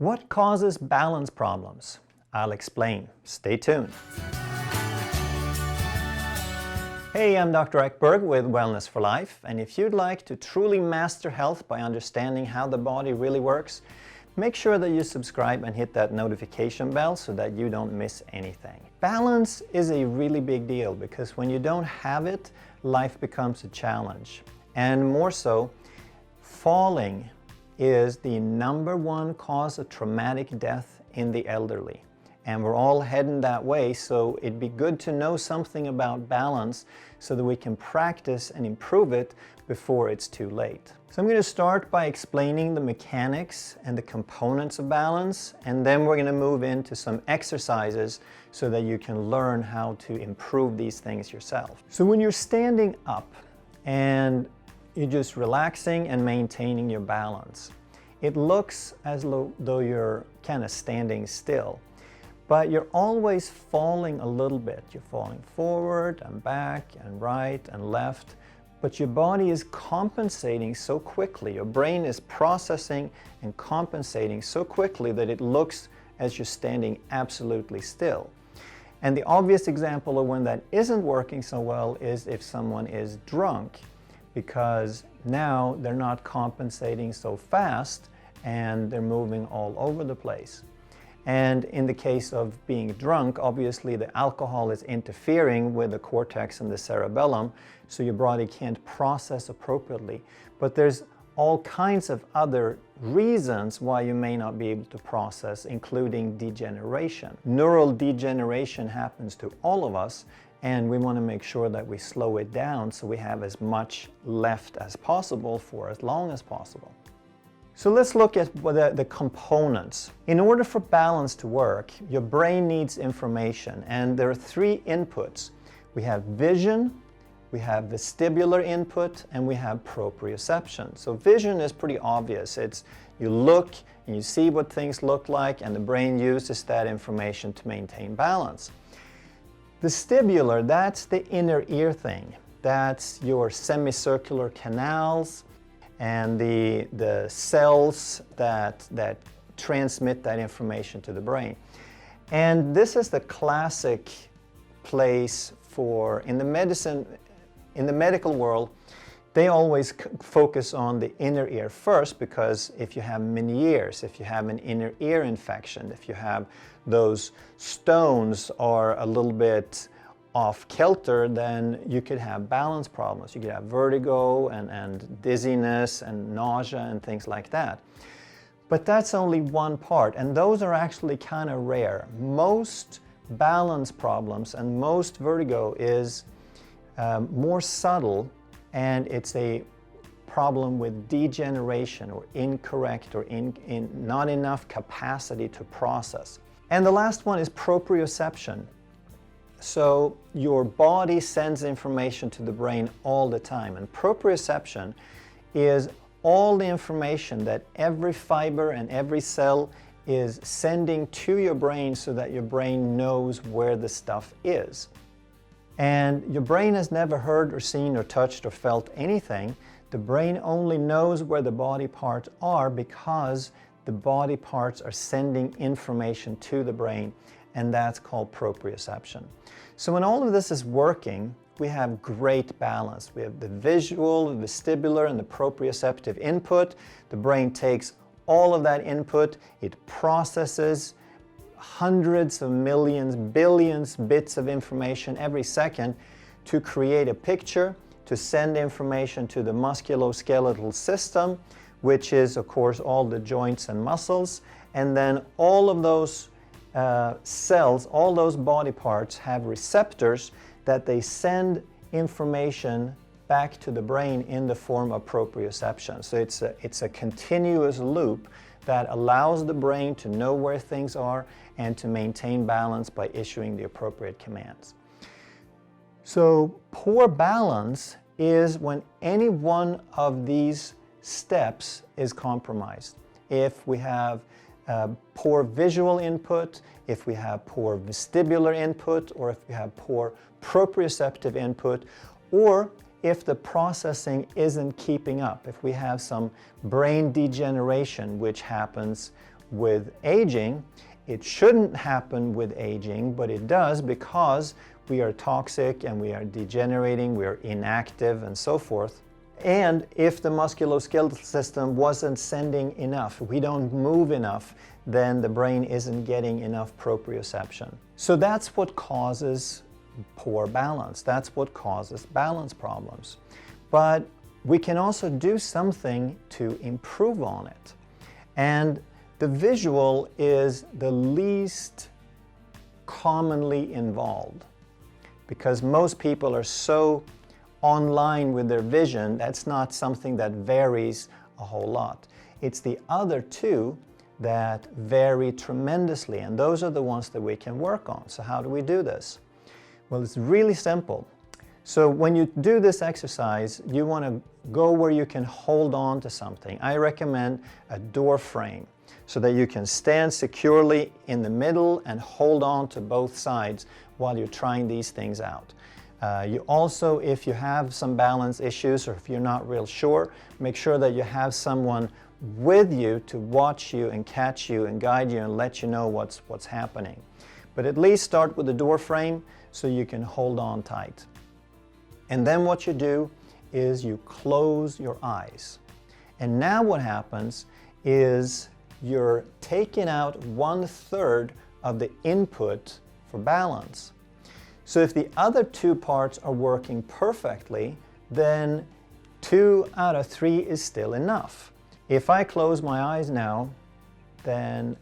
What causes balance problems? I'll explain. Stay tuned. Hey, I'm Dr. Ekberg with Wellness for Life, and if you'd like to truly master health by understanding how the body really works, make sure that you subscribe and hit that notification bell so that you don't miss anything. Balance is a really big deal because when you don't have it, life becomes a challenge. And more so, falling is the #1 cause of traumatic death in the elderly. And we're all heading that way, so it'd be good to know something about balance so that we can practice and improve it before it's too late. So I'm going to start by explaining the mechanics and the components of balance, and then we're going to move into some exercises so that you can learn how to improve these things yourself. So when you're standing up and you're just relaxing and maintaining your balance, it looks as though you're kind of standing still, but you're always falling a little bit. You're falling forward and back and right and left, but your body is compensating so quickly. Your brain is processing and compensating so quickly that it looks as you're standing absolutely still. And the obvious example of when that isn't working so well is if someone is drunk, because now they're not compensating so fast and they're moving all over the place. And in the case of being drunk, obviously the alcohol is interfering with the cortex and the cerebellum, so your body can't process appropriately. But there's all kinds of other reasons why you may not be able to process, including degeneration. Neural degeneration happens to all of us, and we want to make sure that we slow it down so we have as much left as possible for as long as possible. So let's look at the components. In order for balance to work, your brain needs information, and there are 3 inputs. We have vision, we have vestibular input, and we have proprioception. So vision is pretty obvious. It's you look and you see what things look like, and the brain uses that information to maintain balance. Vestibular, that's the inner ear thing. That's your semicircular canals and the cells that transmit that information to the brain. And this is the classic place for, in the medical world, they always focus on the inner ear first, because if you have Meniere's, if you have an inner ear infection, if you have those stones are a little bit off kilter, then you could have balance problems. You could have vertigo and dizziness and nausea and things like that. But that's only one part, and those are actually kind of rare. Most balance problems and most vertigo is more subtle, and it's a problem with degeneration or incorrect or not enough capacity to process. And the last one is proprioception. So your body sends information to the brain all the time, and proprioception is all the information that every fiber and every cell is sending to your brain so that your brain knows where the stuff is. And your brain has never heard or seen or touched or felt anything. The brain only knows where the body parts are because the body parts are sending information to the brain, and that's called proprioception. So when all of this is working, we have great balance. We have the visual, the vestibular, and the proprioceptive input. The brain takes all of that input, it processes hundreds of millions, billions bits of information every second to create a picture, to send information to the musculoskeletal system, which is, of course, all the joints and muscles. And then all of those cells, all those body parts have receptors that they send information back to the brain in the form of proprioception. So it's a continuous loop that allows the brain to know where things are and to maintain balance by issuing the appropriate commands. So poor balance is when any one of these steps is compromised. If we have poor visual input, if we have poor vestibular input, or if we have poor proprioceptive input, or if the processing isn't keeping up, if we have some brain degeneration which happens with aging. It shouldn't happen with aging, but it does because we are toxic and we are degenerating, we are inactive and so forth. And if the musculoskeletal system wasn't sending enough, we don't move enough, then the brain isn't getting enough proprioception. So that's what causes poor balance. That's what causes balance problems. But we can also do something to improve on it. And the visual is the least commonly involved because most people are so online with their vision. That's not something that varies a whole lot. It's the other two that vary tremendously, and those are the ones that we can work on. So how do we do this? Well, it's really simple. So when you do this exercise, you want to go where you can hold on to something. I recommend a door frame so that you can stand securely in the middle and hold on to both sides while you're trying these things out. You also, if you have some balance issues or if you're not real sure, make sure that you have someone with you to watch you and catch you and guide you and let you know what's happening. But at least start with the door frame so you can hold on tight. And then what you do is you close your eyes. And now what happens is you're taking out 1/3 of the input for balance. So if the other two parts are working perfectly, then 2 out of 3 is still enough. If I close my eyes now, then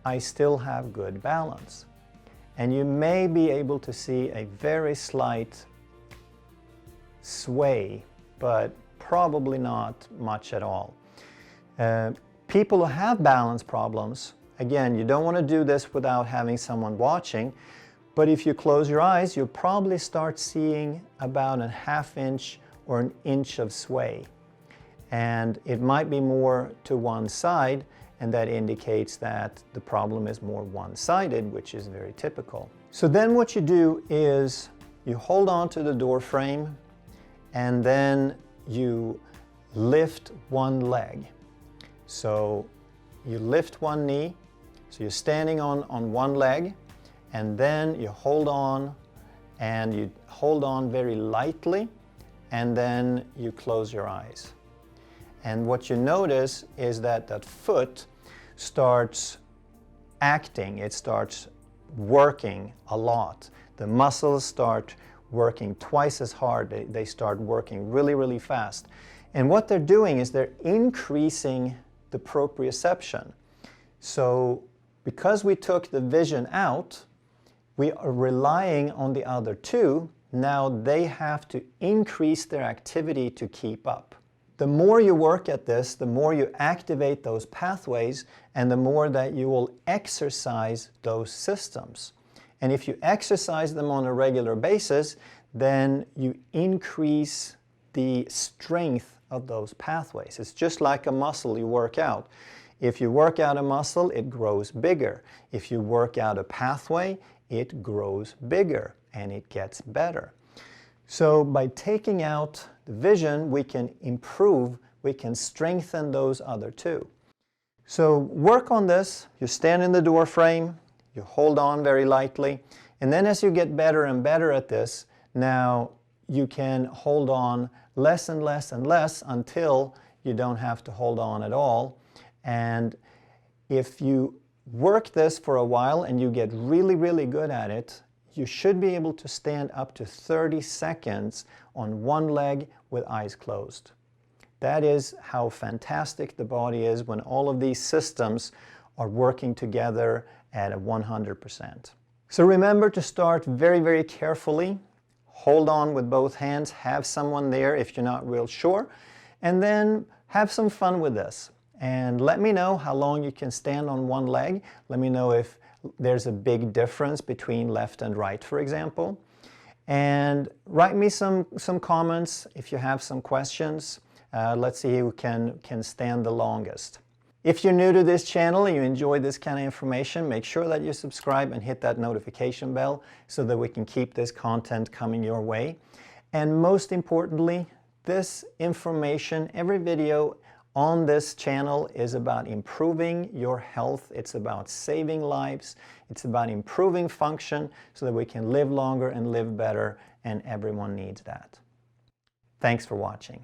I still have good balance. And you may be able to see a very slight sway, but probably not much at all. People who have balance problems, again, you don't want to do this without having someone watching, but if you close your eyes, you'll probably start seeing about a 1/2 inch or an inch of sway. And it might be more to one side, and that indicates that the problem is more one-sided, which is very typical. So then what you do is you hold on to the door frame and then you lift one leg. So you lift one knee, so you're standing on one leg, and then you hold on, and you hold on very lightly, and then you close your eyes. And what you notice is that that foot starts acting, it starts working a lot. The muscles start working twice as hard, they start working really, really fast. And what they're doing is they're increasing the proprioception. So because we took the vision out, we are relying on the other two. Now they have to increase their activity to keep up. The more you work at this, the more you activate those pathways and the more that you will exercise those systems. And if you exercise them on a regular basis, then you increase the strength of those pathways. It's just like a muscle you work out. If you work out a muscle, it grows bigger. If you work out a pathway, it grows bigger and it gets better. So by taking out the vision, we can improve, we can strengthen those other two. So work on this. You stand in the door frame, you hold on very lightly, and then as you get better and better at this, now you can hold on less and less and less until you don't have to hold on at all. And if you work this for a while and you get really, really good at it, you should be able to stand up to 30 seconds on one leg with eyes closed. That is how fantastic the body is when all of these systems are working together at a 100%. So remember to start very, very carefully. Hold on with both hands, have someone there if you're not real sure, and then have some fun with this. And let me know how long you can stand on one leg. Let me know if there's a big difference between left and right, for example. And write me some comments if you have some questions. Let's see who can stand the longest. If you're new to this channel and you enjoy this kind of information, make sure that you subscribe and hit that notification bell so that we can keep this content coming your way. And most importantly, this information, every video on this channel is about improving your health. It's about saving lives. It's about improving function so that we can live longer and live better, and everyone needs that. Thanks for watching.